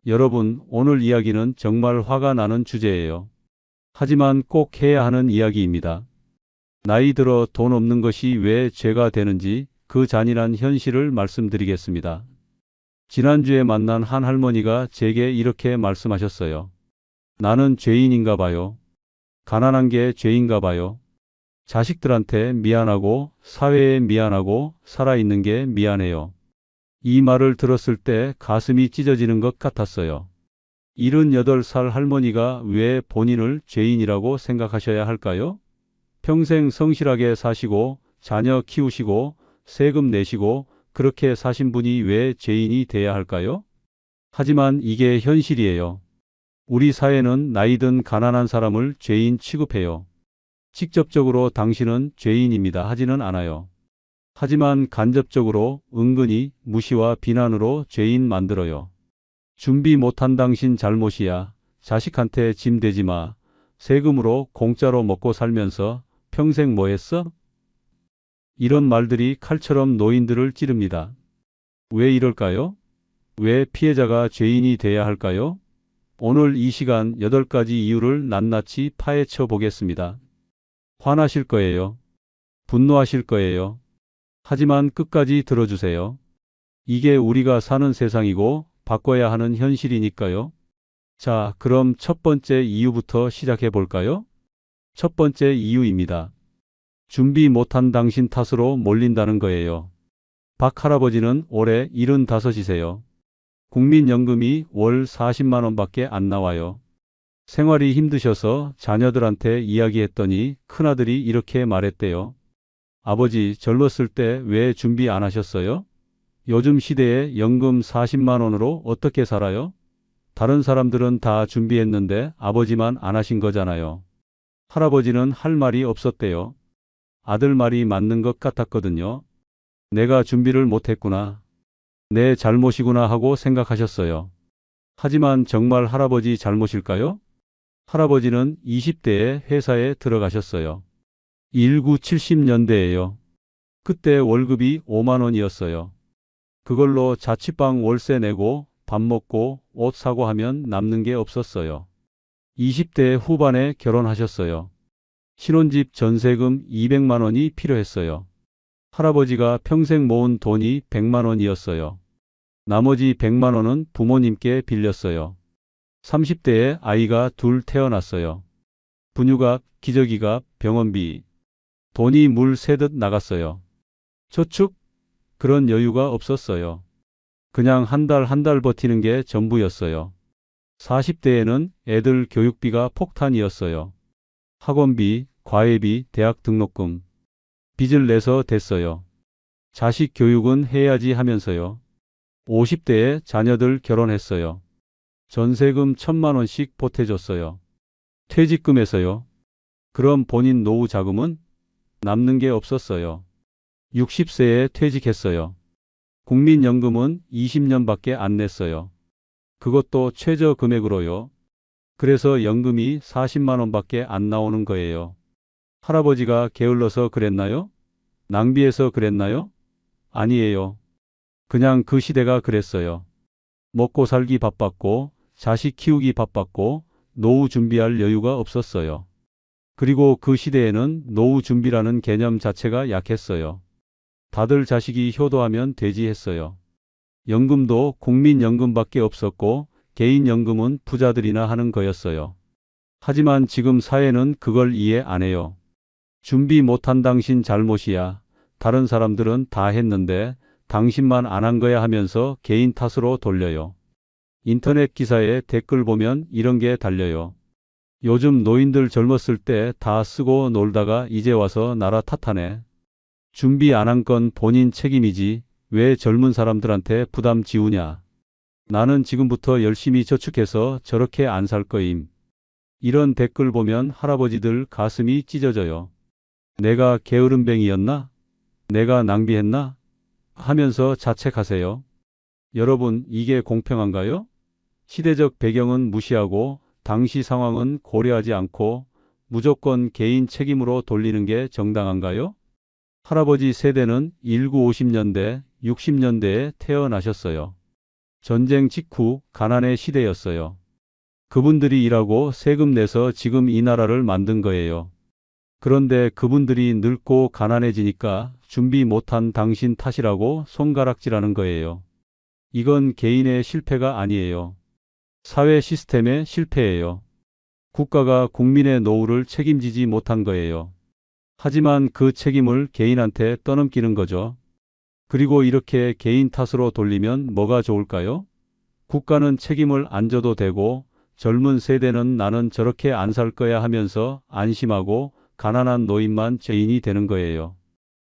여러분, 오늘 이야기는 정말 화가 나는 주제예요. 하지만 꼭 해야 하는 이야기입니다. 나이 들어 돈 없는 것이 왜 죄가 되는지 그 잔인한 현실을 말씀드리겠습니다. 지난주에 만난 한 할머니가 제게 이렇게 말씀하셨어요. 나는 죄인인가 봐요. 가난한 게 죄인가 봐요. 자식들한테 미안하고 사회에 미안하고 살아있는 게 미안해요. 이 말을 들었을 때 가슴이 찢어지는 것 같았어요. 78살 할머니가 왜 본인을 죄인이라고 생각하셔야 할까요? 평생 성실하게 사시고 자녀 키우시고 세금 내시고 그렇게 사신 분이 왜 죄인이 돼야 할까요? 하지만 이게 현실이에요. 우리 사회는 나이든 가난한 사람을 죄인 취급해요. 직접적으로 당신은 죄인입니다 하지는 않아요. 하지만 간접적으로 은근히 무시와 비난으로 죄인 만들어요. 준비 못한 당신 잘못이야. 자식한테 짐 되지 마. 세금으로 공짜로 먹고 살면서 평생 뭐 했어? 이런 말들이 칼처럼 노인들을 찌릅니다. 왜 이럴까요? 왜 피해자가 죄인이 돼야 할까요? 오늘 이 시간 8가지 이유를 낱낱이 파헤쳐 보겠습니다. 화나실 거예요. 분노하실 거예요. 하지만 끝까지 들어주세요. 이게 우리가 사는 세상이고 바꿔야 하는 현실이니까요. 자, 그럼 첫 번째 이유부터 시작해 볼까요? 첫 번째 이유입니다. 준비 못한 당신 탓으로 몰린다는 거예요. 박 할아버지는 올해 75이세요. 국민연금이 월 40만 원밖에 안 나와요. 생활이 힘드셔서 자녀들한테 이야기했더니 큰아들이 이렇게 말했대요. 아버지, 젊었을 때 왜 준비 안 하셨어요? 요즘 시대에 연금 40만 원으로 어떻게 살아요? 다른 사람들은 다 준비했는데 아버지만 안 하신 거잖아요. 할아버지는 할 말이 없었대요. 아들 말이 맞는 것 같았거든요. 내가 준비를 못했구나. 내 잘못이구나 하고 생각하셨어요. 하지만 정말 할아버지 잘못일까요? 할아버지는 20대에 회사에 들어가셨어요. 1970년대예요. 그때 월급이 5만 원이었어요. 그걸로 자취방 월세 내고 밥 먹고 옷 사고 하면 남는 게 없었어요. 20대 후반에 결혼하셨어요. 신혼집 전세금 200만 원이 필요했어요. 할아버지가 평생 모은 돈이 100만 원이었어요. 나머지 100만 원은 부모님께 빌렸어요. 30대에 아이가 둘 태어났어요. 분유값, 기저귀값, 병원비. 돈이 물 새듯 나갔어요. 저축? 그런 여유가 없었어요. 그냥 한 달 버티는 게 전부였어요. 40대에는 애들 교육비가 폭탄이었어요. 학원비, 과외비, 대학 등록금. 빚을 내서 됐어요. 자식 교육은 해야지 하면서요. 50대에 자녀들 결혼했어요. 전세금 1,000만 원씩 보태줬어요. 퇴직금에서요. 그럼 본인 노후 자금은 남는 게 없었어요. 60세에 퇴직했어요. 국민연금은 20년밖에 안 냈어요. 그것도 최저 금액으로요. 그래서 연금이 40만 원밖에 안 나오는 거예요. 할아버지가 게을러서 그랬나요? 낭비해서 그랬나요? 아니에요. 그냥 그 시대가 그랬어요. 먹고 살기 바빴고 자식 키우기 바빴고 노후 준비할 여유가 없었어요. 그리고 그 시대에는 노후 준비라는 개념 자체가 약했어요. 다들 자식이 효도하면 되지 했어요. 연금도 국민연금밖에 없었고 개인연금은 부자들이나 하는 거였어요. 하지만 지금 사회는 그걸 이해 안 해요. 준비 못한 당신 잘못이야. 다른 사람들은 다 했는데 당신만 안 한 거야 하면서 개인 탓으로 돌려요. 인터넷 기사에 댓글 보면 이런 게 달려요. 요즘 노인들 젊었을 때 다 쓰고 놀다가 이제 와서 나라 탓하네. 준비 안 한 건 본인 책임이지 왜 젊은 사람들한테 부담 지우냐. 나는 지금부터 열심히 저축해서 저렇게 안 살 거임. 이런 댓글 보면 할아버지들 가슴이 찢어져요. 내가 게으름뱅이였나? 내가 낭비했나? 하면서 자책하세요. 여러분, 이게 공평한가요? 시대적 배경은 무시하고 당시 상황은 고려하지 않고 무조건 개인 책임으로 돌리는 게 정당한가요? 할아버지 세대는 1950년대, 60년대에 태어나셨어요. 전쟁 직후 가난의 시대였어요. 그분들이 일하고 세금 내서 지금 이 나라를 만든 거예요. 그런데 그분들이 늙고 가난해지니까 준비 못한 당신 탓이라고 손가락질하는 거예요. 이건 개인의 실패가 아니에요. 사회 시스템의 실패예요. 국가가 국민의 노후를 책임지지 못한 거예요. 하지만 그 책임을 개인한테 떠넘기는 거죠. 그리고 이렇게 개인 탓으로 돌리면 뭐가 좋을까요? 국가는 책임을 안 져도 되고 젊은 세대는 나는 저렇게 안 살 거야 하면서 안심하고 가난한 노인만 죄인이 되는 거예요.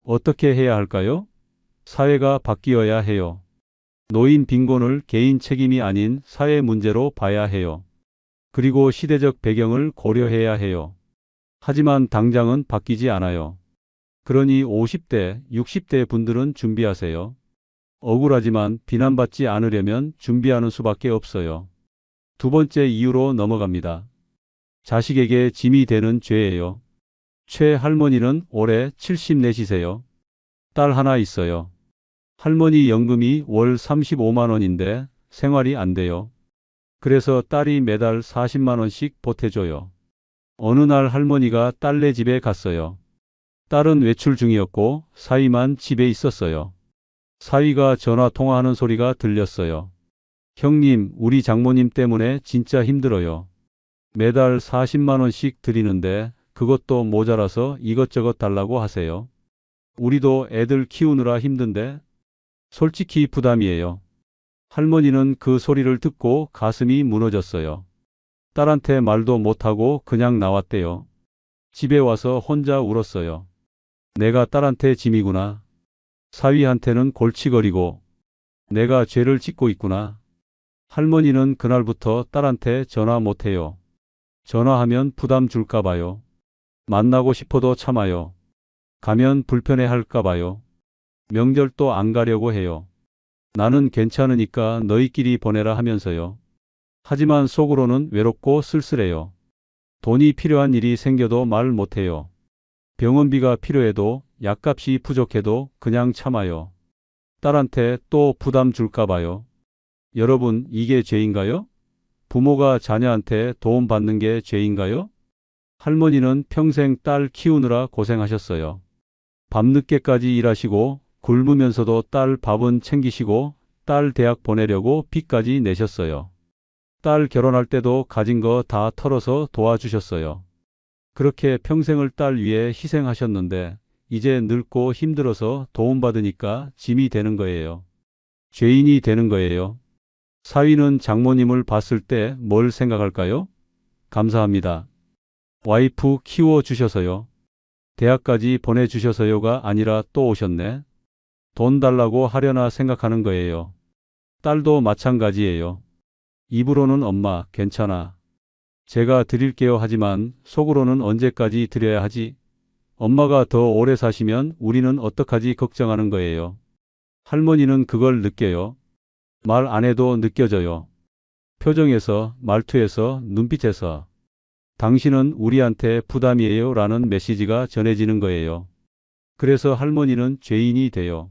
어떻게 해야 할까요? 사회가 바뀌어야 해요. 노인 빈곤을 개인 책임이 아닌 사회 문제로 봐야 해요. 그리고 시대적 배경을 고려해야 해요. 하지만 당장은 바뀌지 않아요. 그러니 50대, 60대 분들은 준비하세요. 억울하지만 비난받지 않으려면 준비하는 수밖에 없어요. 두 번째 이유로 넘어갑니다. 자식에게 짐이 되는 죄예요. 최 할머니는 올해 74시세요. 딸 하나 있어요. 할머니 연금이 월 35만 원인데 생활이 안 돼요. 그래서 딸이 매달 40만 원씩 보태줘요. 어느 날 할머니가 딸네 집에 갔어요. 딸은 외출 중이었고 사위만 집에 있었어요. 사위가 전화 통화하는 소리가 들렸어요. 형님, 우리 장모님 때문에 진짜 힘들어요. 매달 40만 원씩 드리는데 그것도 모자라서 이것저것 달라고 하세요. 우리도 애들 키우느라 힘든데 솔직히 부담이에요. 할머니는 그 소리를 듣고 가슴이 무너졌어요. 딸한테 말도 못하고 그냥 나왔대요. 집에 와서 혼자 울었어요. 내가 딸한테 짐이구나. 사위한테는 골치거리고 내가 죄를 짓고 있구나. 할머니는 그날부터 딸한테 전화 못해요. 전화하면 부담 줄까 봐요. 만나고 싶어도 참아요. 가면 불편해 할까 봐요. 명절도 안 가려고 해요. 나는 괜찮으니까 너희끼리 보내라 하면서요. 하지만 속으로는 외롭고 쓸쓸해요. 돈이 필요한 일이 생겨도 말 못해요. 병원비가 필요해도 약값이 부족해도 그냥 참아요. 딸한테 또 부담 줄까 봐요. 여러분, 이게 죄인가요? 부모가 자녀한테 도움 받는 게 죄인가요? 할머니는 평생 딸 키우느라 고생하셨어요. 밤늦게까지 일하시고 굶으면서도 딸 밥은 챙기시고 딸 대학 보내려고 빚까지 내셨어요. 딸 결혼할 때도 가진 거 다 털어서 도와주셨어요. 그렇게 평생을 딸 위해 희생하셨는데 이제 늙고 힘들어서 도움받으니까 짐이 되는 거예요. 죄인이 되는 거예요. 사위는 장모님을 봤을 때 뭘 생각할까요? 감사합니다. 와이프 키워주셔서요. 대학까지 보내주셔서요가 아니라 또 오셨네. 돈 달라고 하려나 생각하는 거예요. 딸도 마찬가지예요. 입으로는 엄마, 괜찮아. 제가 드릴게요 하지만 속으로는 언제까지 드려야 하지? 엄마가 더 오래 사시면 우리는 어떡하지 걱정하는 거예요. 할머니는 그걸 느껴요. 말 안 해도 느껴져요. 표정에서, 말투에서, 눈빛에서. 당신은 우리한테 부담이에요 라는 메시지가 전해지는 거예요. 그래서 할머니는 죄인이 돼요.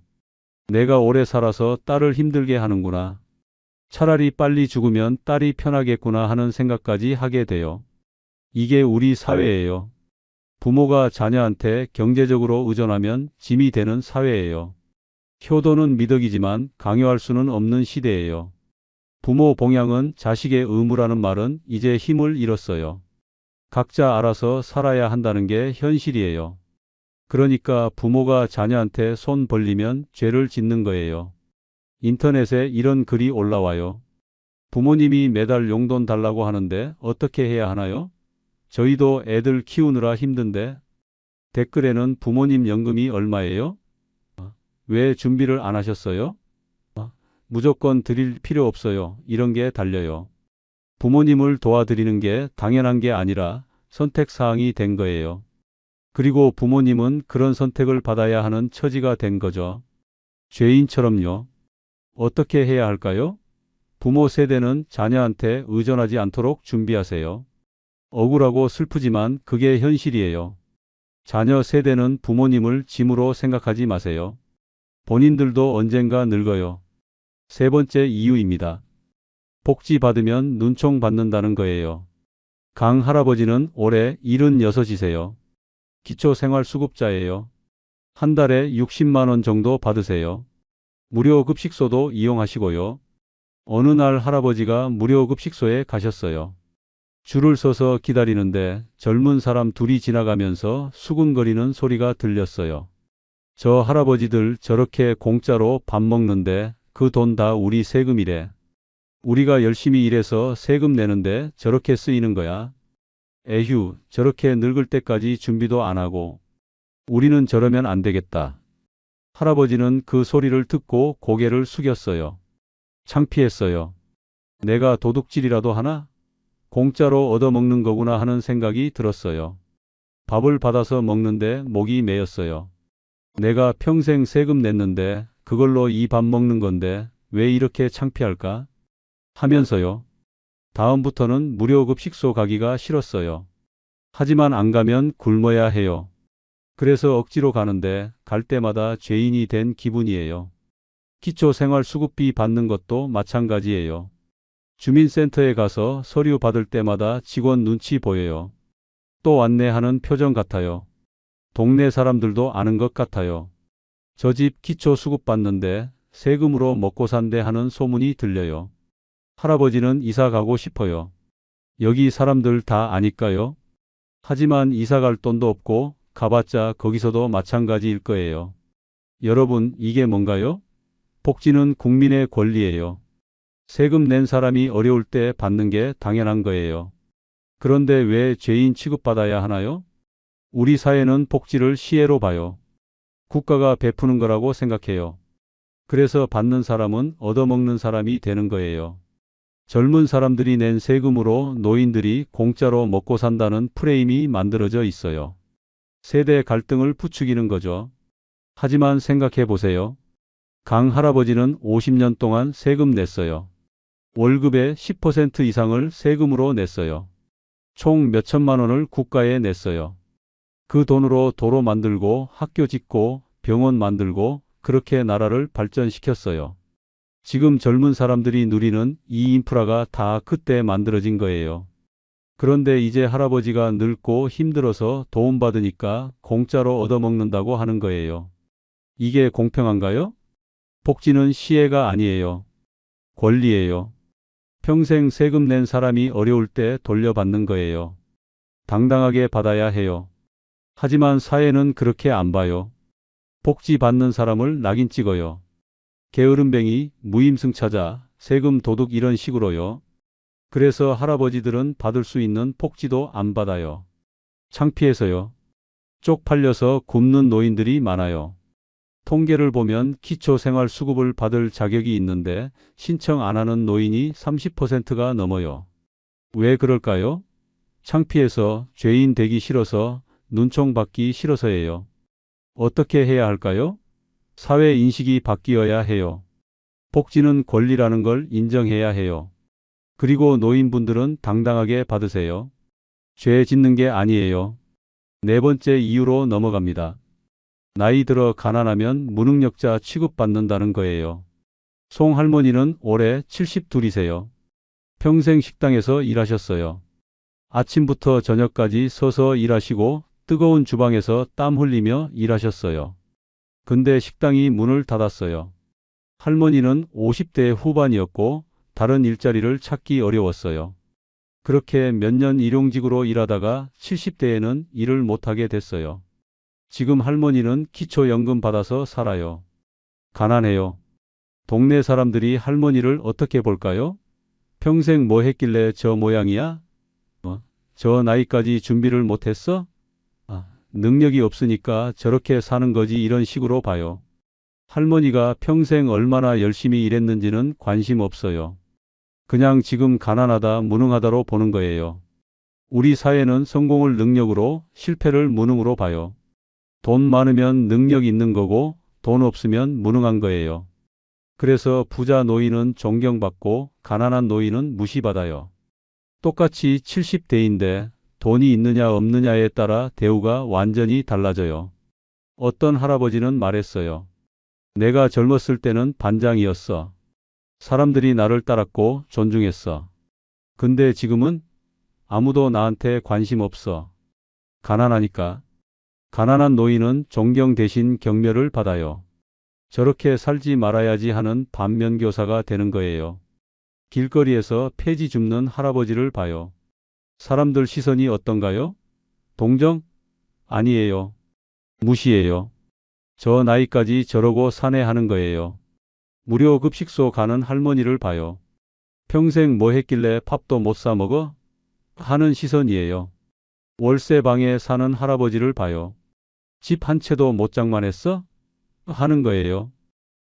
내가 오래 살아서 딸을 힘들게 하는구나. 차라리 빨리 죽으면 딸이 편하겠구나 하는 생각까지 하게 돼요. 이게 우리 사회예요. 부모가 자녀한테 경제적으로 의존하면 짐이 되는 사회예요. 효도는 미덕이지만 강요할 수는 없는 시대예요. 부모 봉양은 자식의 의무라는 말은 이제 힘을 잃었어요. 각자 알아서 살아야 한다는 게 현실이에요. 그러니까 부모가 자녀한테 손 벌리면 죄를 짓는 거예요. 인터넷에 이런 글이 올라와요. 부모님이 매달 용돈 달라고 하는데 어떻게 해야 하나요? 저희도 애들 키우느라 힘든데. 댓글에는 부모님 연금이 얼마예요? 왜 준비를 안 하셨어요? 무조건 드릴 필요 없어요. 이런 게 달려요. 부모님을 도와드리는 게 당연한 게 아니라 선택사항이 된 거예요. 그리고 부모님은 그런 선택을 받아야 하는 처지가 된 거죠. 죄인처럼요. 어떻게 해야 할까요? 부모 세대는 자녀한테 의존하지 않도록 준비하세요. 억울하고 슬프지만 그게 현실이에요. 자녀 세대는 부모님을 짐으로 생각하지 마세요. 본인들도 언젠가 늙어요. 세 번째 이유입니다. 복지 받으면 눈총 받는다는 거예요. 강 할아버지는 올해 76이세요. 기초생활수급자예요. 한 달에 60만 원 정도 받으세요. 무료 급식소도 이용하시고요. 어느 날 할아버지가 무료 급식소에 가셨어요. 줄을 서서 기다리는데 젊은 사람 둘이 지나가면서 수군거리는 소리가 들렸어요. 저 할아버지들 저렇게 공짜로 밥 먹는데 그 돈 다 우리 세금이래. 우리가 열심히 일해서 세금 내는데 저렇게 쓰이는 거야. 에휴, 저렇게 늙을 때까지 준비도 안 하고. 우리는 저러면 안 되겠다. 할아버지는 그 소리를 듣고 고개를 숙였어요. 창피했어요. 내가 도둑질이라도 하나? 공짜로 얻어먹는 거구나 하는 생각이 들었어요. 밥을 받아서 먹는데 목이 메였어요. 내가 평생 세금 냈는데 그걸로 이 밥 먹는 건데 왜 이렇게 창피할까? 하면서요. 다음부터는 무료 급식소 가기가 싫었어요. 하지만 안 가면 굶어야 해요. 그래서 억지로 가는데 갈 때마다 죄인이 된 기분이에요. 기초생활수급비 받는 것도 마찬가지예요. 주민센터에 가서 서류 받을 때마다 직원 눈치 보여요. 또 왔네 하는 표정 같아요. 동네 사람들도 아는 것 같아요. 저 집 기초수급 받는데 세금으로 먹고 산대 하는 소문이 들려요. 할아버지는 이사 가고 싶어요. 여기 사람들 다 아니까요. 하지만 이사 갈 돈도 없고 가봤자 거기서도 마찬가지일 거예요. 여러분, 이게 뭔가요? 복지는 국민의 권리예요. 세금 낸 사람이 어려울 때 받는 게 당연한 거예요. 그런데 왜 죄인 취급받아야 하나요? 우리 사회는 복지를 시혜로 봐요. 국가가 베푸는 거라고 생각해요. 그래서 받는 사람은 얻어먹는 사람이 되는 거예요. 젊은 사람들이 낸 세금으로 노인들이 공짜로 먹고 산다는 프레임이 만들어져 있어요. 세대 갈등을 부추기는 거죠. 하지만 생각해 보세요. 강 할아버지는 50년 동안 세금 냈어요. 월급의 10% 이상을 세금으로 냈어요. 총 몇천만 원을 국가에 냈어요. 그 돈으로 도로 만들고 학교 짓고 병원 만들고 그렇게 나라를 발전시켰어요. 지금 젊은 사람들이 누리는 이 인프라가 다 그때 만들어진 거예요. 그런데 이제 할아버지가 늙고 힘들어서 도움받으니까 공짜로 얻어먹는다고 하는 거예요. 이게 공평한가요? 복지는 시혜가 아니에요. 권리예요. 평생 세금 낸 사람이 어려울 때 돌려받는 거예요. 당당하게 받아야 해요. 하지만 사회는 그렇게 안 봐요. 복지 받는 사람을 낙인 찍어요. 게으름뱅이, 무임승차자, 세금 도둑 이런 식으로요. 그래서 할아버지들은 받을 수 있는 복지도 안 받아요. 창피해서요. 쪽팔려서 굶는 노인들이 많아요. 통계를 보면 기초생활수급을 받을 자격이 있는데 신청 안 하는 노인이 30%가 넘어요. 왜 그럴까요? 창피해서, 죄인 되기 싫어서, 눈총 받기 싫어서예요. 어떻게 해야 할까요? 사회 인식이 바뀌어야 해요. 복지는 권리라는 걸 인정해야 해요. 그리고 노인분들은 당당하게 받으세요. 죄 짓는 게 아니에요. 네 번째 이유로 넘어갑니다. 나이 들어 가난하면 무능력자 취급받는다는 거예요. 송 할머니는 올해 72이세요. 평생 식당에서 일하셨어요. 아침부터 저녁까지 서서 일하시고 뜨거운 주방에서 땀 흘리며 일하셨어요. 근데 식당이 문을 닫았어요. 할머니는 50대 후반이었고 다른 일자리를 찾기 어려웠어요. 그렇게 몇 년 일용직으로 일하다가 70대에는 일을 못하게 됐어요. 지금 할머니는 기초연금 받아서 살아요. 가난해요. 동네 사람들이 할머니를 어떻게 볼까요? 평생 뭐 했길래 저 모양이야? 저 나이까지 준비를 못했어? 능력이 없으니까 저렇게 사는 거지 이런 식으로 봐요. 할머니가 평생 얼마나 열심히 일했는지는 관심 없어요. 그냥 지금 가난하다, 무능하다로 보는 거예요. 우리 사회는 성공을 능력으로, 실패를 무능으로 봐요. 돈 많으면 능력 있는 거고 돈 없으면 무능한 거예요. 그래서 부자 노인은 존경받고 가난한 노인은 무시받아요. 똑같이 70대인데 돈이 있느냐 없느냐에 따라 대우가 완전히 달라져요. 어떤 할아버지는 말했어요. 내가 젊었을 때는 반장이었어. 사람들이 나를 따랐고 존중했어. 근데 지금은 아무도 나한테 관심 없어. 가난하니까. 가난한 노인은 존경 대신 경멸을 받아요. 저렇게 살지 말아야지 하는 반면교사가 되는 거예요. 길거리에서 폐지 줍는 할아버지를 봐요. 사람들 시선이 어떤가요? 동정? 아니에요. 무시해요. 저 나이까지 저러고 사네 하는 거예요. 무료 급식소 가는 할머니를 봐요. 평생 뭐 했길래 밥도 못 사 먹어? 하는 시선이에요. 월세방에 사는 할아버지를 봐요. 집 한 채도 못 장만했어? 하는 거예요.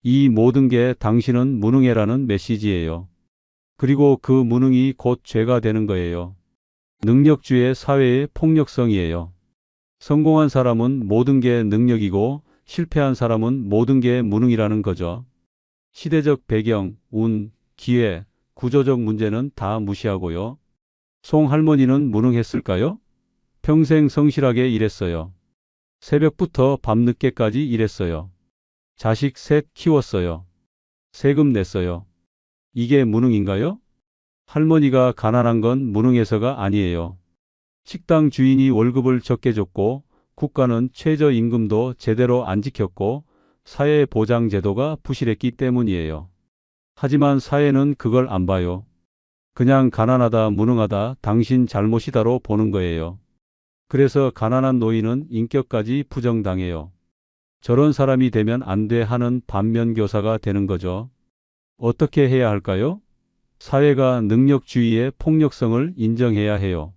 이 모든 게 당신은 무능해라는 메시지예요. 그리고 그 무능이 곧 죄가 되는 거예요. 능력주의 사회의 폭력성이에요. 성공한 사람은 모든 게 능력이고 실패한 사람은 모든 게 무능이라는 거죠. 시대적 배경, 운, 기회, 구조적 문제는 다 무시하고요. 송 할머니는 무능했을까요? 평생 성실하게 일했어요. 새벽부터 밤늦게까지 일했어요. 자식 셋 키웠어요. 세금 냈어요. 이게 무능인가요? 할머니가 가난한 건 무능해서가 아니에요. 식당 주인이 월급을 적게 줬고 국가는 최저임금도 제대로 안 지켰고 사회보장제도가 부실했기 때문이에요. 하지만 사회는 그걸 안 봐요. 그냥 가난하다, 무능하다, 당신 잘못이다로 보는 거예요. 그래서 가난한 노인은 인격까지 부정당해요. 저런 사람이 되면 안 돼 하는 반면교사가 되는 거죠. 어떻게 해야 할까요? 사회가 능력주의의 폭력성을 인정해야 해요.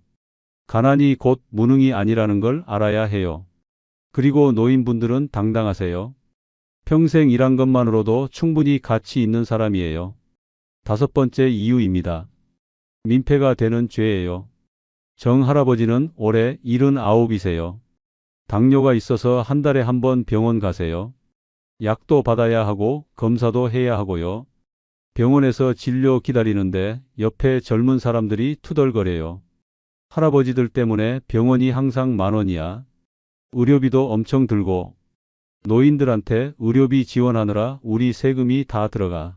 가난이 곧 무능이 아니라는 걸 알아야 해요. 그리고 노인분들은 당당하세요. 평생 일한 것만으로도 충분히 가치 있는 사람이에요. 다섯 번째 이유입니다. 민폐가 되는 죄예요. 정 할아버지는 올해 79이세요. 당뇨가 있어서 한 달에 한 번 병원 가세요. 약도 받아야 하고 검사도 해야 하고요. 병원에서 진료 기다리는데 옆에 젊은 사람들이 투덜거려요. 할아버지들 때문에 병원이 항상 10,000원이야. 의료비도 엄청 들고 노인들한테 의료비 지원하느라 우리 세금이 다 들어가.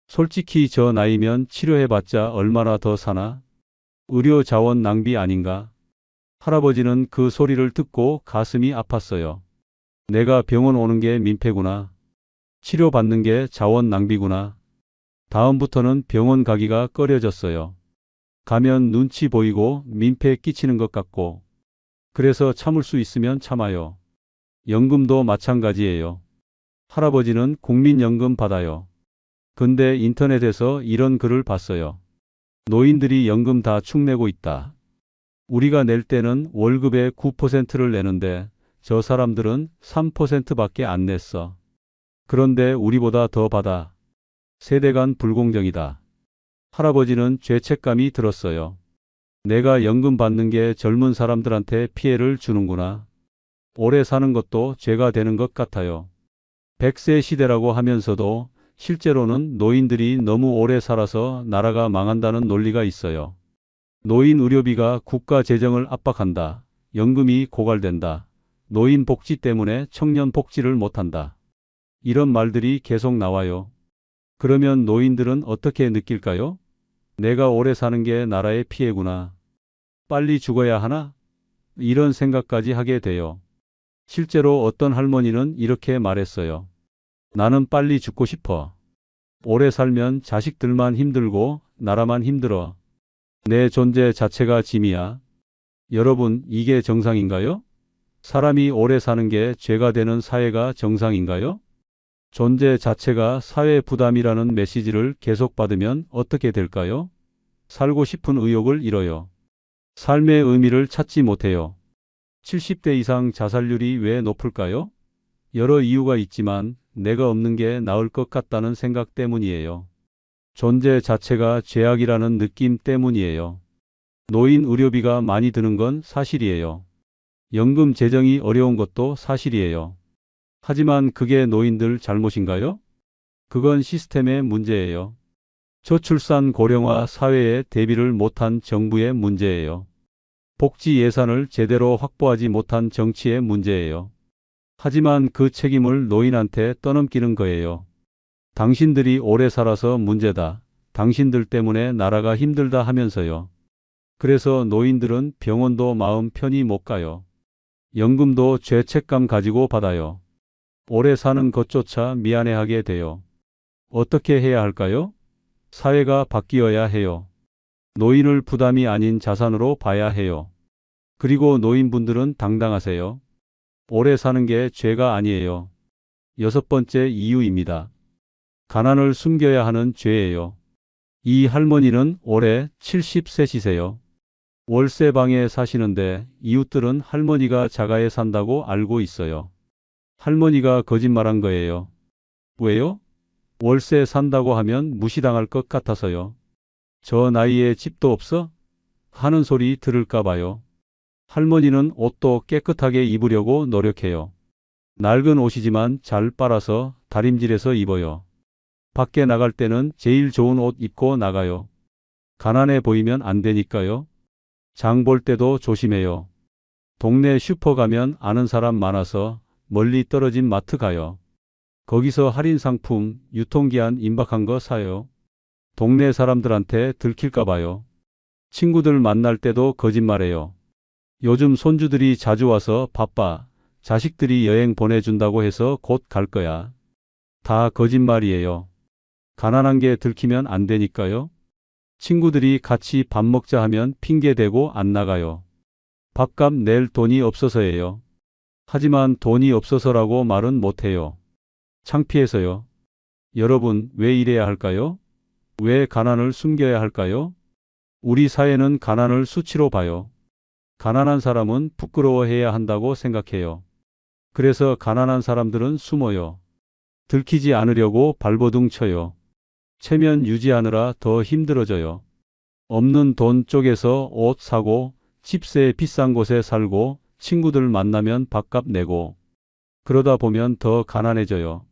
솔직히 저 나이면 치료해봤자 얼마나 더 사나? 의료 자원 낭비 아닌가? 할아버지는 그 소리를 듣고 가슴이 아팠어요. 내가 병원 오는 게 민폐구나. 치료받는 게 자원 낭비구나. 다음부터는 병원 가기가 꺼려졌어요. 가면 눈치 보이고 민폐 끼치는 것 같고. 그래서 참을 수 있으면 참아요. 연금도 마찬가지예요. 할아버지는 국민연금 받아요. 근데 인터넷에서 이런 글을 봤어요. 노인들이 연금 다 축내고 있다. 우리가 낼 때는 월급의 9%를 내는데 저 사람들은 3%밖에 안 냈어. 그런데 우리보다 더 받아. 세대 간 불공정이다. 할아버지는 죄책감이 들었어요. 내가 연금 받는 게 젊은 사람들한테 피해를 주는구나. 오래 사는 것도 죄가 되는 것 같아요. 100세 시대라고 하면서도 실제로는 노인들이 너무 오래 살아서 나라가 망한다는 논리가 있어요. 노인 의료비가 국가 재정을 압박한다. 연금이 고갈된다. 노인 복지 때문에 청년 복지를 못한다. 이런 말들이 계속 나와요. 그러면 노인들은 어떻게 느낄까요? 내가 오래 사는 게 나라의 피해구나. 빨리 죽어야 하나? 이런 생각까지 하게 돼요. 실제로 어떤 할머니는 이렇게 말했어요. 나는 빨리 죽고 싶어. 오래 살면 자식들만 힘들고 나라만 힘들어. 내 존재 자체가 짐이야. 여러분, 이게 정상인가요? 사람이 오래 사는 게 죄가 되는 사회가 정상인가요? 존재 자체가 사회 부담이라는 메시지를 계속 받으면 어떻게 될까요? 살고 싶은 의욕을 잃어요. 삶의 의미를 찾지 못해요. 70대 이상 자살률이 왜 높을까요? 여러 이유가 있지만 내가 없는 게 나을 것 같다는 생각 때문이에요. 존재 자체가 죄악이라는 느낌 때문이에요. 노인 의료비가 많이 드는 건 사실이에요. 연금 재정이 어려운 것도 사실이에요. 하지만 그게 노인들 잘못인가요? 그건 시스템의 문제예요. 저출산 고령화 사회에 대비를 못한 정부의 문제예요. 복지 예산을 제대로 확보하지 못한 정치의 문제예요. 하지만 그 책임을 노인한테 떠넘기는 거예요. 당신들이 오래 살아서 문제다. 당신들 때문에 나라가 힘들다 하면서요. 그래서 노인들은 병원도 마음 편히 못 가요. 연금도 죄책감 가지고 받아요. 오래 사는 것조차 미안해하게 돼요. 어떻게 해야 할까요? 사회가 바뀌어야 해요. 노인을 부담이 아닌 자산으로 봐야 해요. 그리고 노인분들은 당당하세요. 오래 사는 게 죄가 아니에요. 여섯 번째 이유입니다. 가난을 숨겨야 하는 죄예요. 이 할머니는 올해 70세시세요. 월세방에 사시는데 이웃들은 할머니가 자가에 산다고 알고 있어요. 할머니가 거짓말한 거예요. 왜요? 월세 산다고 하면 무시당할 것 같아서요. 저 나이에 집도 없어? 하는 소리 들을까 봐요. 할머니는 옷도 깨끗하게 입으려고 노력해요. 낡은 옷이지만 잘 빨아서 다림질해서 입어요. 밖에 나갈 때는 제일 좋은 옷 입고 나가요. 가난해 보이면 안 되니까요. 장 볼 때도 조심해요. 동네 슈퍼 가면 아는 사람 많아서 멀리 떨어진 마트 가요. 거기서 할인 상품, 유통기한 임박한 거 사요. 동네 사람들한테 들킬까 봐요. 친구들 만날 때도 거짓말해요. 요즘 손주들이 자주 와서 바빠. 자식들이 여행 보내준다고 해서 곧 갈 거야. 다 거짓말이에요. 가난한 게 들키면 안 되니까요. 친구들이 같이 밥 먹자 하면 핑계 대고 안 나가요. 밥값 낼 돈이 없어서예요. 하지만 돈이 없어서라고 말은 못해요. 창피해서요. 여러분, 왜 이래야 할까요? 왜 가난을 숨겨야 할까요? 우리 사회는 가난을 수치로 봐요. 가난한 사람은 부끄러워해야 한다고 생각해요. 그래서 가난한 사람들은 숨어요. 들키지 않으려고 발버둥 쳐요. 체면 유지하느라 더 힘들어져요. 없는 돈 쪼개서 옷 사고, 집세 비싼 곳에 살고, 친구들 만나면 밥값 내고. 그러다 보면 더 가난해져요.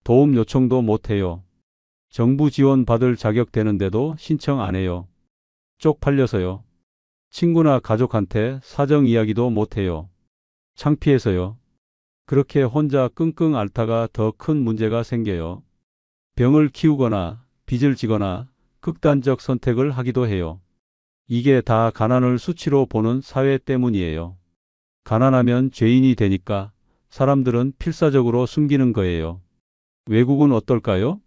도움 요청도 못해요. 정부 지원 받을 자격 되는데도 신청 안 해요. 쪽팔려서요. 친구나 가족한테 사정 이야기도 못해요. 창피해서요. 그렇게 혼자 끙끙 앓다가 더 큰 문제가 생겨요. 병을 키우거나 빚을 지거나 극단적 선택을 하기도 해요. 이게 다 가난을 수치로 보는 사회 때문이에요. 가난하면 죄인이 되니까 사람들은 필사적으로 숨기는 거예요. 외국은 어떨까요?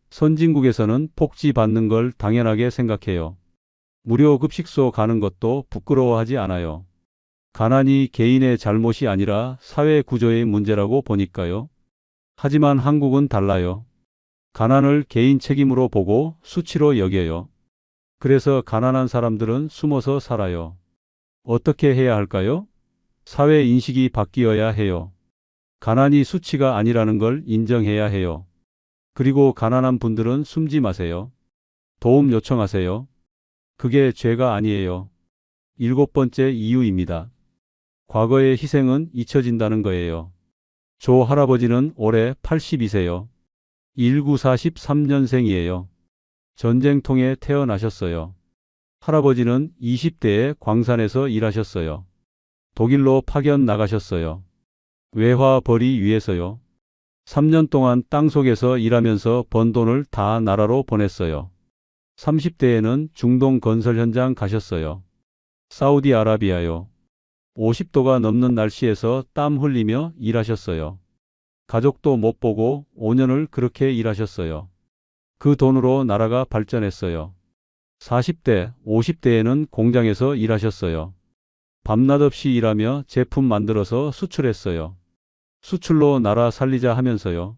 선진국에서는 복지 받는 걸 당연하게 생각해요. 무료 급식소 가는 것도 부끄러워하지 않아요. 가난이 개인의 잘못이 아니라 사회 구조의 문제라고 보니까요. 하지만 한국은 달라요. 가난을 개인 책임으로 보고 수치로 여겨요. 그래서 가난한 사람들은 숨어서 살아요. 어떻게 해야 할까요? 사회 인식이 바뀌어야 해요. 가난이 수치가 아니라는 걸 인정해야 해요. 그리고 가난한 분들은 숨지 마세요. 도움 요청하세요. 그게 죄가 아니에요. 일곱 번째 이유입니다. 과거의 희생은 잊혀진다는 거예요. 조 할아버지는 올해 82세요. 1943년생이에요. 전쟁통에 태어나셨어요. 할아버지는 20대에 광산에서 일하셨어요. 독일로 파견 나가셨어요. 외화 벌이 위해서요. 3년 동안 땅속에서 일하면서 번 돈을 다 나라로 보냈어요. 30대에는 중동 건설 현장 가셨어요. 사우디아라비아요. 50도가 넘는 날씨에서 땀 흘리며 일하셨어요. 가족도 못 보고 5년을 그렇게 일하셨어요. 그 돈으로 나라가 발전했어요. 40대, 50대에는 공장에서 일하셨어요. 밤낮 없이 일하며 제품 만들어서 수출했어요. 수출로 나라 살리자 하면서요.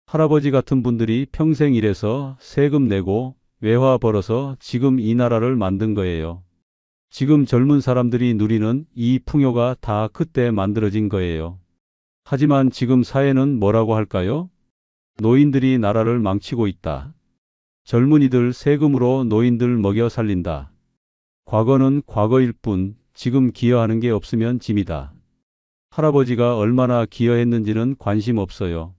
할아버지 같은 분들이 평생 일해서 세금 내고 외화 벌어서 지금 이 나라를 만든 거예요. 지금 젊은 사람들이 누리는 이 풍요가 다 그때 만들어진 거예요. 하지만 지금 사회는 뭐라고 할까요? 노인들이 나라를 망치고 있다. 젊은이들 세금으로 노인들 먹여 살린다. 과거는 과거일 뿐 지금 기여하는 게 없으면 짐이다. 할아버지가 얼마나 기여했는지는 관심 없어요.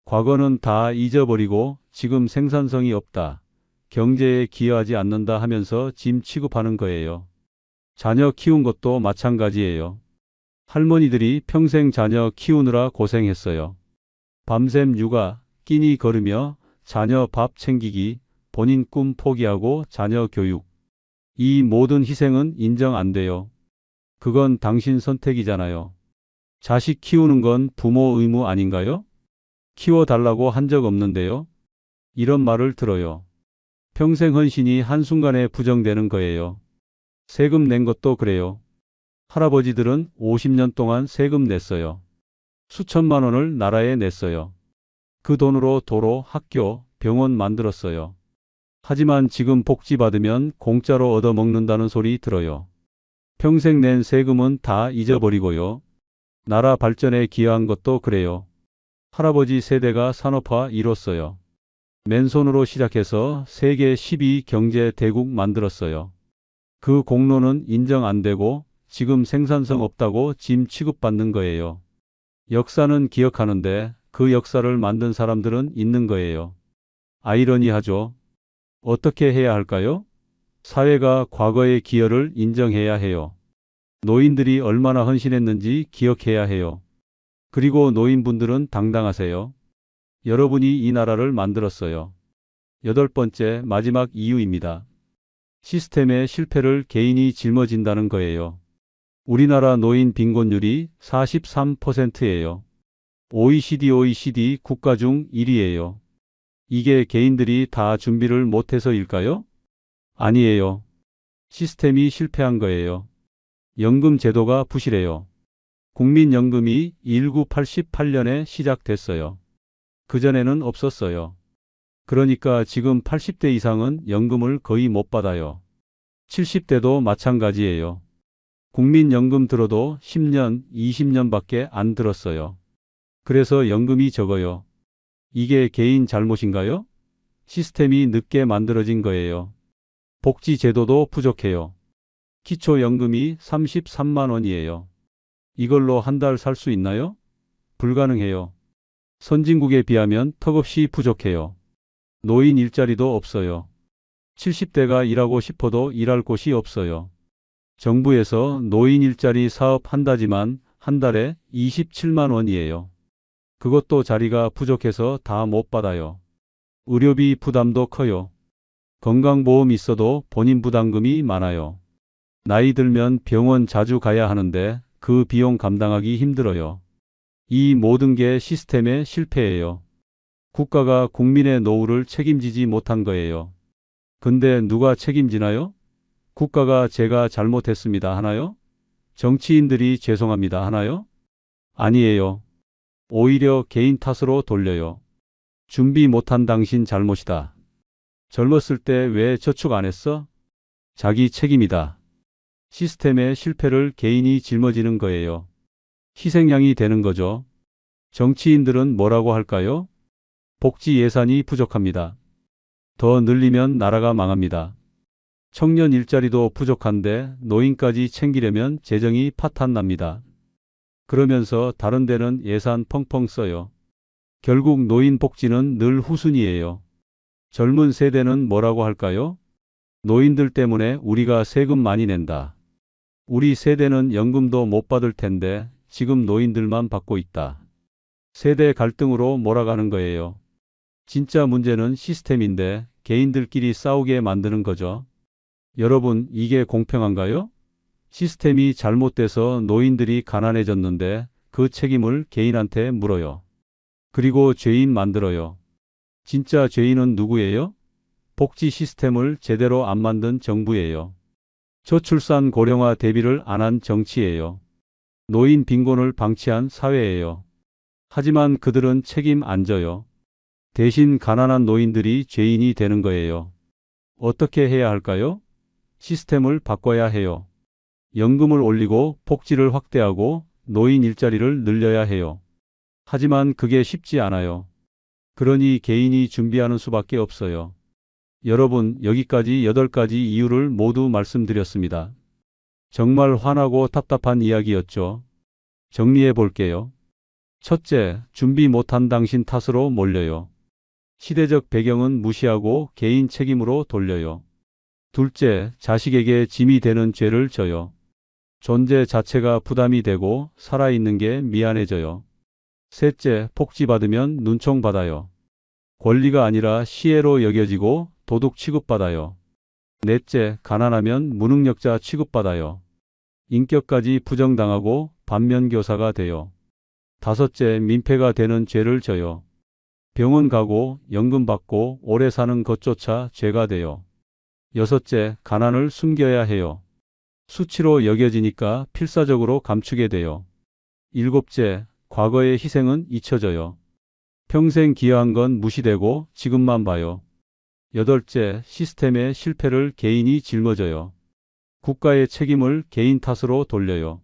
과거는 다 잊어버리고 지금 생산성이 없다. 경제에 기여하지 않는다 하면서 짐 취급하는 거예요. 자녀 키운 것도 마찬가지예요. 할머니들이 평생 자녀 키우느라 고생했어요. 밤샘 육아, 끼니 걸으며 자녀 밥 챙기기, 본인 꿈 포기하고 자녀 교육. 이 모든 희생은 인정 안 돼요. 그건 당신 선택이잖아요. 자식 키우는 건 부모 의무 아닌가요? 키워달라고 한 적 없는데요. 이런 말을 들어요. 평생 헌신이 한순간에 부정되는 거예요. 세금 낸 것도 그래요. 할아버지들은 50년 동안 세금 냈어요. 수천만 원을 나라에 냈어요. 그 돈으로 도로, 학교, 병원 만들었어요. 하지만 지금 복지 받으면 공짜로 얻어먹는다는 소리 들어요. 평생 낸 세금은 다 잊어버리고요. 나라 발전에 기여한 것도 그래요. 할아버지 세대가 산업화 이뤘어요. 맨손으로 시작해서 세계 12 경제 대국 만들었어요. 그 공로는 인정 안 되고 지금 생산성 없다고 짐 취급받는 거예요. 역사는 기억하는데 그 역사를 만든 사람들은 있는 거예요. 아이러니하죠. 어떻게 해야 할까요? 사회가 과거의 기여를 인정해야 해요. 노인들이 얼마나 헌신했는지 기억해야 해요. 그리고 노인분들은 당당하세요. 여러분이 이 나라를 만들었어요. 8번째, 마지막 이유입니다. 시스템의 실패를 개인이 짊어진다는 거예요. 우리나라 노인 빈곤율이 43%예요. OECD 국가 중 1위예요. 이게 개인들이 다 준비를 못해서일까요? 아니에요. 시스템이 실패한 거예요. 연금 제도가 부실해요. 국민연금이 1988년에 시작됐어요. 그전에는 없었어요. 그러니까 지금 80대 이상은 연금을 거의 못 받아요. 70대도 마찬가지예요. 국민연금 들어도 10년, 20년밖에 안 들었어요. 그래서 연금이 적어요. 이게 개인 잘못인가요? 시스템이 늦게 만들어진 거예요. 복지 제도도 부족해요. 기초연금이 33만 원이에요. 이걸로 한 달 살 수 있나요? 불가능해요. 선진국에 비하면 턱없이 부족해요. 노인 일자리도 없어요. 70대가 일하고 싶어도 일할 곳이 없어요. 정부에서 노인 일자리 사업 한다지만 한 달에 27만 원이에요. 그것도 자리가 부족해서 다 못 받아요. 의료비 부담도 커요. 건강보험 있어도 본인 부담금이 많아요. 나이 들면 병원 자주 가야 하는데 그 비용 감당하기 힘들어요. 이 모든 게 시스템의 실패예요. 국가가 국민의 노후를 책임지지 못한 거예요. 근데 누가 책임지나요? 국가가 제가 잘못했습니다 하나요? 정치인들이 죄송합니다 하나요? 아니에요. 오히려 개인 탓으로 돌려요. 준비 못한 당신 잘못이다. 젊었을 때 왜 저축 안 했어? 자기 책임이다. 시스템의 실패를 개인이 짊어지는 거예요. 희생양이 되는 거죠. 정치인들은 뭐라고 할까요? 복지 예산이 부족합니다. 더 늘리면 나라가 망합니다. 청년 일자리도 부족한데 노인까지 챙기려면 재정이 파탄납니다. 그러면서 다른 데는 예산 펑펑 써요. 결국 노인 복지는 늘 후순위예요. 젊은 세대는 뭐라고 할까요? 노인들 때문에 우리가 세금 많이 낸다. 우리 세대는 연금도 못 받을 텐데 지금 노인들만 받고 있다. 세대 갈등으로 몰아가는 거예요. 진짜 문제는 시스템인데 개인들끼리 싸우게 만드는 거죠. 여러분, 이게 공평한가요? 시스템이 잘못돼서 노인들이 가난해졌는데 그 책임을 개인한테 물어요. 그리고 죄인 만들어요. 진짜 죄인은 누구예요? 복지 시스템을 제대로 안 만든 정부예요. 저출산 고령화 대비를 안 한 정치예요. 노인 빈곤을 방치한 사회예요. 하지만 그들은 책임 안 져요. 대신 가난한 노인들이 죄인이 되는 거예요. 어떻게 해야 할까요? 시스템을 바꿔야 해요. 연금을 올리고 복지를 확대하고 노인 일자리를 늘려야 해요. 하지만 그게 쉽지 않아요. 그러니 개인이 준비하는 수밖에 없어요. 여러분, 여기까지 8가지 이유를 모두 말씀드렸습니다. 정말 화나고 답답한 이야기였죠. 정리해 볼게요. 첫째, 준비 못한 당신 탓으로 몰려요. 시대적 배경은 무시하고 개인 책임으로 돌려요. 둘째, 자식에게 짐이 되는 죄를 져요. 존재 자체가 부담이 되고 살아있는 게 미안해져요. 셋째, 복지 받으면 눈총 받아요. 권리가 아니라 시혜로 여겨지고 도둑 취급받아요. 넷째, 가난하면 무능력자 취급받아요. 인격까지 부정당하고 반면교사가 돼요. 다섯째, 민폐가 되는 죄를 져요. 병원 가고 연금 받고 오래 사는 것조차 죄가 돼요. 여섯째, 가난을 숨겨야 해요. 수치로 여겨지니까 필사적으로 감추게 돼요. 일곱째, 과거의 희생은 잊혀져요. 평생 기여한 건 무시되고 지금만 봐요. 여덟째, 시스템의 실패를 개인이 짊어져요. 국가의 책임을 개인 탓으로 돌려요.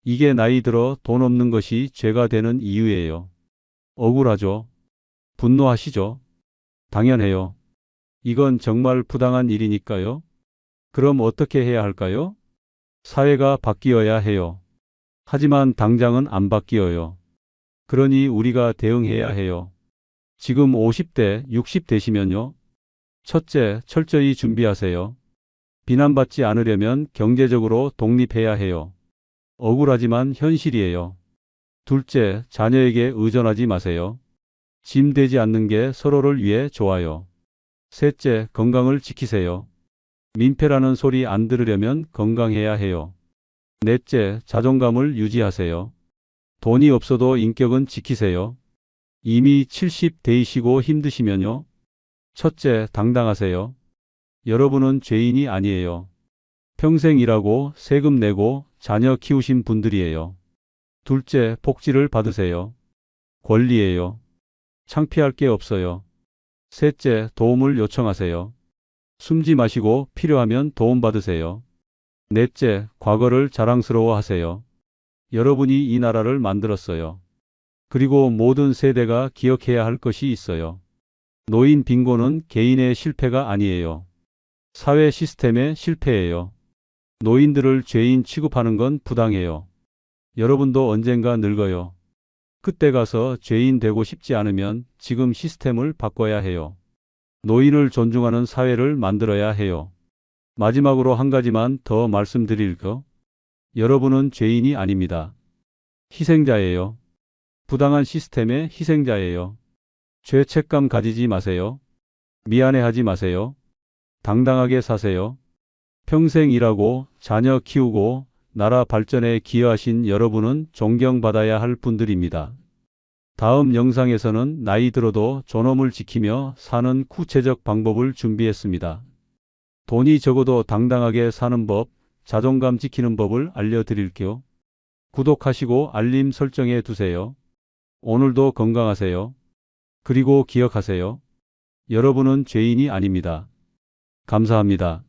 이게 나이 들어 돈 없는 것이 죄가 되는 이유예요. 억울하죠? 분노하시죠? 당연해요. 이건 정말 부당한 일이니까요. 그럼 어떻게 해야 할까요? 사회가 바뀌어야 해요. 하지만 당장은 안 바뀌어요. 그러니 우리가 대응해야 해요. 지금 50대, 60대시면요. 첫째, 철저히 준비하세요. 비난받지 않으려면 경제적으로 독립해야 해요. 억울하지만 현실이에요. 둘째, 자녀에게 의존하지 마세요. 짐 되지 않는 게 서로를 위해 좋아요. 셋째, 건강을 지키세요. 민폐라는 소리 안 들으려면 건강해야 해요. 넷째, 자존감을 유지하세요. 돈이 없어도 인격은 지키세요. 이미 70대이시고 힘드시면요. 첫째, 당당하세요. 여러분은 죄인이 아니에요. 평생 일하고 세금 내고 자녀 키우신 분들이에요. 둘째, 복지를 받으세요. 권리예요. 창피할 게 없어요. 셋째, 도움을 요청하세요. 숨지 마시고 필요하면 도움받으세요. 넷째, 과거를 자랑스러워하세요. 여러분이 이 나라를 만들었어요. 그리고 모든 세대가 기억해야 할 것이 있어요. 노인 빈곤은 개인의 실패가 아니에요. 사회 시스템의 실패예요. 노인들을 죄인 취급하는 건 부당해요. 여러분도 언젠가 늙어요. 그때 가서 죄인 되고 싶지 않으면 지금 시스템을 바꿔야 해요. 노인을 존중하는 사회를 만들어야 해요. 마지막으로 한 가지만 더 말씀드릴 거. 여러분은 죄인이 아닙니다. 희생자예요. 부당한 시스템의 희생자예요. 죄책감 가지지 마세요. 미안해하지 마세요. 당당하게 사세요. 평생 일하고 자녀 키우고 나라 발전에 기여하신 여러분은 존경받아야 할 분들입니다. 다음 영상에서는 나이 들어도 존엄을 지키며 사는 구체적 방법을 준비했습니다. 돈이 적어도 당당하게 사는 법, 자존감 지키는 법을 알려드릴게요. 구독하시고 알림 설정해 두세요. 오늘도 건강하세요. 그리고 기억하세요. 여러분은 죄인이 아닙니다. 감사합니다.